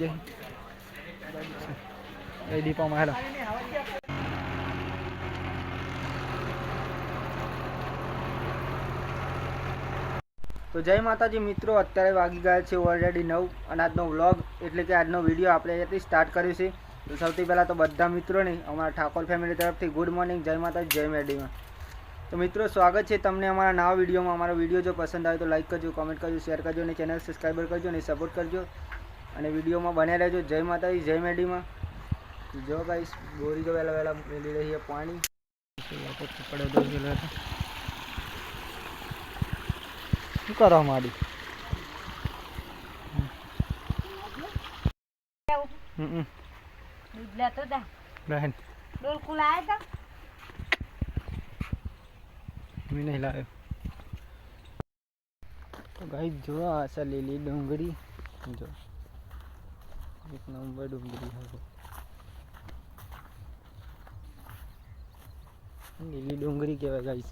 જગ્યાએ એ દીપામાં હેલો તો જય માતાજી મિત્રો, અત્યારે વાગી ગયા છે ઓલરેડી 9 અને આજનો વ્લોગ એટલે કે આજનો વિડીયો આપણે અહીંયાથી સ્ટાર્ટ કર્યો છે। તો સૌથી પહેલાં તો બધા મિત્રોને અમારા ઠાકોર ફેમિલી તરફથી ગુડ મોર્નિંગ, જય માતાજી, જય મેડીમાં। તો મિત્રો સ્વાગત છે તમને અમારા નવા વિડીયોમાં। અમારો વિડીયો જો પસંદ આવે તો લાઈક કરજો, કમેન્ટ કરજો, શેર કરજો અને ચેનલ સબસ્ક્રાઈબર કરજો અને સપોર્ટ કરજો અને વિડીયોમાં બન્યા રહેજો। જય માતાજી, જય મેડીમાં। જો ગાઈસ બોરી તો વહેલા વહેલા મેલી રહી છે પાણી પડે દો શું કરો મારી बहन मैं नहीं लाया। तो गाइस जो आशा लीली डोंगरी जो एक नंबर डोंगरी है वो लीली डोंगरी कहवा गाइस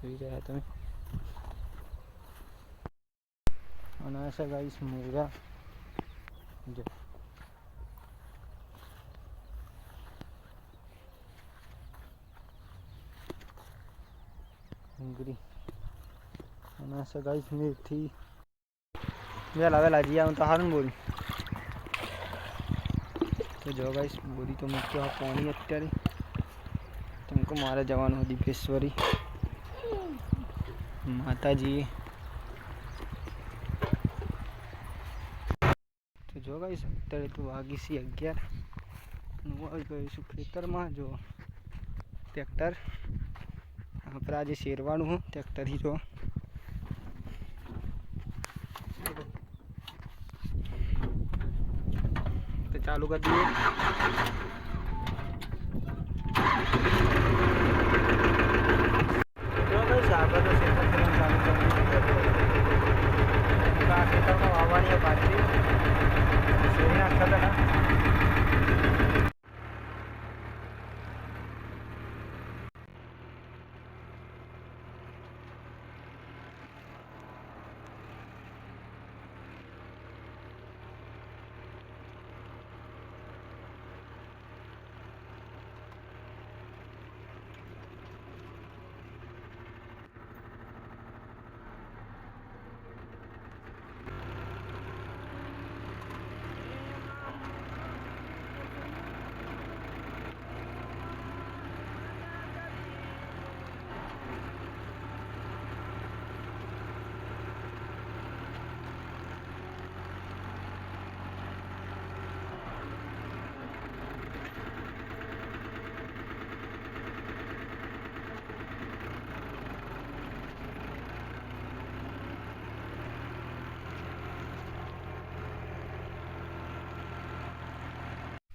જોઈ રહ્યા તમે અને આશા ગાઈસ મુર્ગા જો ડુંગળી અને આશા ગાઈસ મેથી વેલા વેલા જી આવું તો સારું બોલું। તો જો ગાઈસ બોરી તો મૂક્યો આ પાણી અત્યારે तुमको मारे जवान दीपेश्वरी माताजी। तो जो गाइस અત્યારે તો વાગી છે 11 હું આવી ગયો છું ખેતરમાં। જો ટ્રેક્ટર આપણે આજે શેરવાનું હું ટ્રેક્ટર ही જો તો ચાલુ કરી દઈએ। આગળ તો ખેતર ચાલુ કરી આ ખેતરમાં વાવવાની પાછી શેરી નાખતા હતા ને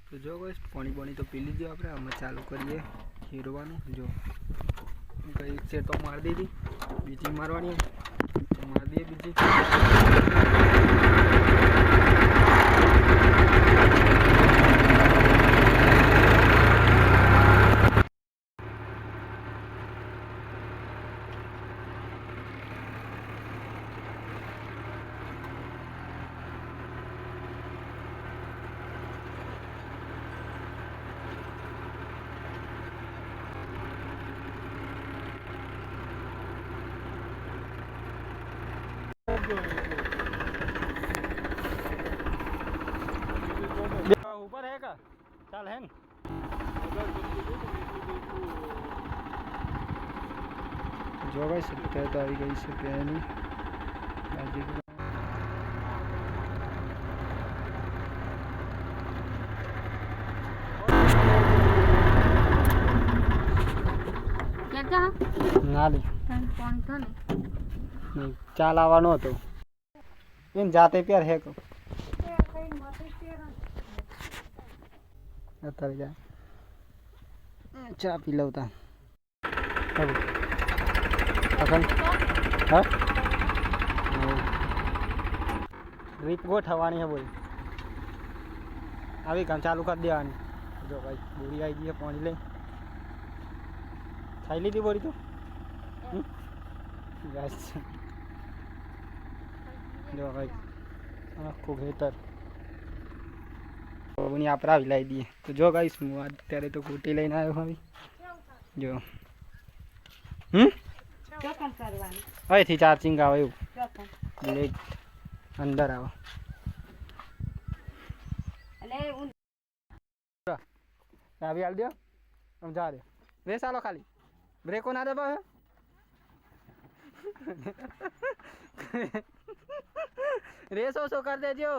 तो जो गाइस पानी पानी तो पी लीजिए आपने हम चालू करिए हीरवानु। जो कई से तो मार दी थी बीजी मारवानी तो मार दिए बीजी। ऊपर है का चल है जो भाई सकता है तो आई गई से पहली ના લે ચાલ આવવાનો હતો એમ જાતે પ્યાર હે અત્યારે જા ચા પી લઉં હા રીત ગોઠવવાની હે બોલ આવી કામ ચાલુ કરી દેવાની। જો ભાઈ બોરી આવી ગઈ પાણી લઈ ખાઈ લીધી બોરી તો બસ જો ભાઈ આખું ખેતર ની આપણે લાવી દઈએ. તો જો ગાઈસ હું અત્યારે તો કુટી લઈને આવ્યો હવે. જો અહીંથી ચાર્જિંગ આવે એવું લેટ અંદર આવે. ચાવી હાલ દો આમ જા દે રેસ આલો ખાલી બ્રેકો ના દબાવે રેસ ઓછો કરી દેજો.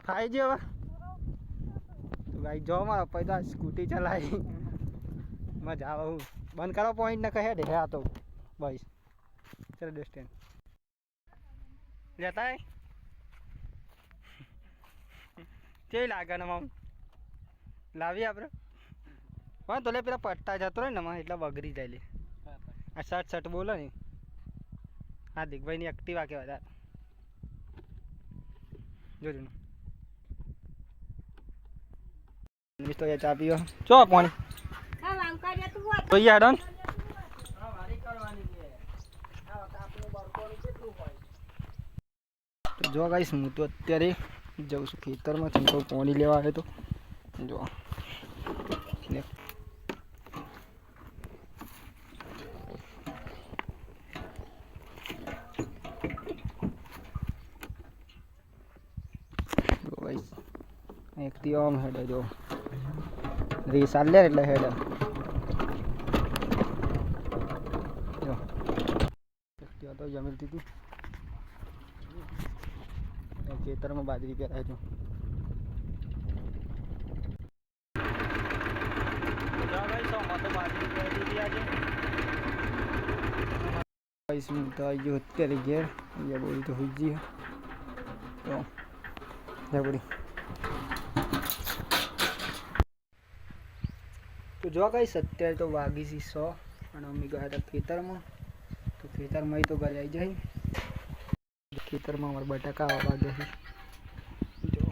ખાઈ ગયો હવે તો ગાઈ જો મારો પૈસા સ્કૂટી ચલાવી મજા આવે. હું બંધ કરો પોઈન્ટ ને કહે દે આ તો બસ ચલો ડિસ્ટન્સ લેતા કેવી લાગે ને મામ લાવી આપણે હા તો લે પેલા પટ્ટા જતો રહે ને એટલે બગડી જાય લે. આ શર્ટ બોલો ને હાર્દિકભાઈની એક્ટિવા કહેવાય જોજો તો એ ચા પીવો ચો પાણી જોઈએ હેડન જો ગાઈસ હું તો અત્યારે જાઉં છું ખેતરમાં ચંકો પાણી લેવા આવે તો જો ગાઈસ એક દી આમ હેડે જો રીસ આલે એટલે હેડે જો એક તો જમીન દીધી ખેતરમાં બાજરી પહેરાય છે. અત્યારે ઘેર બોલી તો હોઈ જઈએ તો જો કઈ અત્યારે તો વાગી છે 100 અને અમે ગયા હતા ખેતરમાં. તો ખેતરમાં તો ઘરે આવી જાય ખેતરમાં અમારા બટાકા વાગે છે જો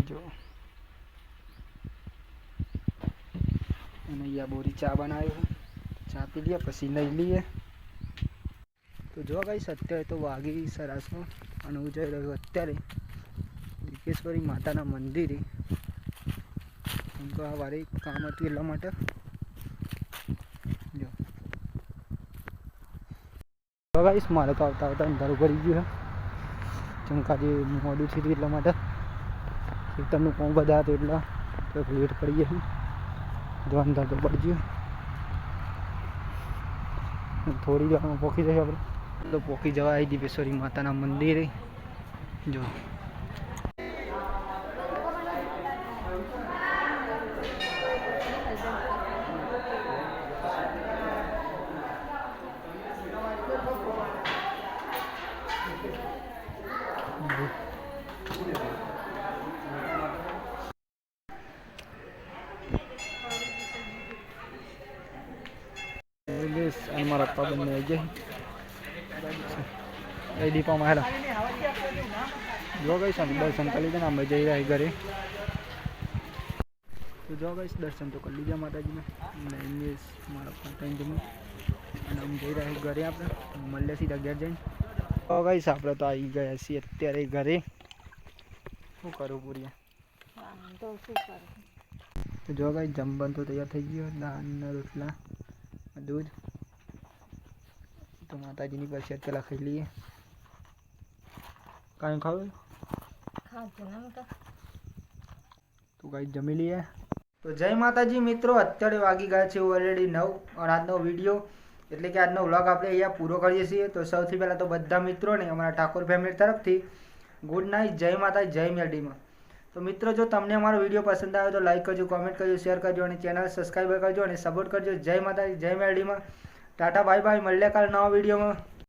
જો અને અહીંયા બોરી ચા બનાવ્યો ચા પી લઈએ પછી લઈ લઈએ. તો જો ગાઈસ અત્યારે તો વાગી સરાસો અને હું જઈ રહ્યો અત્યારે વિકેશ્વરી માતાના મંદિરે. તો આ વારે કામ હતું એટલા માટે જો ગાઈસ મારે તો આવતા આવતા અંધારું પડી ગયું છે ચમકાજી મોડું થયું એટલા માટે ખેતરનું કોમ બધા હતું એટલા તો લેટ પડી ગયા જો અંધાર તો પડી ગયું થોડી વારમાં પોકી જઈએ આપણે તો પોકી જવા આવી દીપેશ્વરી માતાના મંદિરે જો મારા પપ્પા બંને આવી જાય એ દીપામાં હેલા જો ગઈ દર્શન કરી લીધા ને અમે જઈ રહ્યા ઘરે. તો જો ગઈ દર્શન તો કરી લીધા માતાજીને મારા પપ્પા જમી અને અમે જઈ રહ્યા ઘરે. આપણે મળીએ સીધા ઘેર જઈને. તો ગઈ આપણે તો આવી ગયા છીએ અત્યારે ઘરે. શું કરું પૂરિયા તો જો ગઈ જમવાનું તો તૈયાર થઈ ગયો દાળ રોટલા દૂધ. તો માતાજીની પ્રસાદ પેલા ખાઈ લઈએ. કાંઈ ખાવું તો કાંઈ જમી લઈએ. તો જય માતાજી મિત્રો, અત્યારે વાગી ગયા છે ઓલરેડી 9 અને આજનો વિડીયો એટલે કે આજનો વ્લોગ આપણે અહીંયા પૂરો કરીએ છીએ. તો સૌથી પહેલાં તો બધા મિત્રોને અમારા ઠાકોર ફેમિલી તરફથી ગુડ નાઇટ, જય માતાજી, જય મેરડીમાં. તો મિત્રો જો તમને અમારો વિડીયો પસંદ આવ્યો તો લાઈક કરજો, કોમેન્ટ કરજો, શેર કરજો અને ચેનલ સબસ્ક્રાઈબ કરજો અને સપોર્ટ કરજો. જય માતાજી, જય મેરડીમાં. ટાટા બાય બાય, મળીએ કાલે નવા વિડીયોમાં.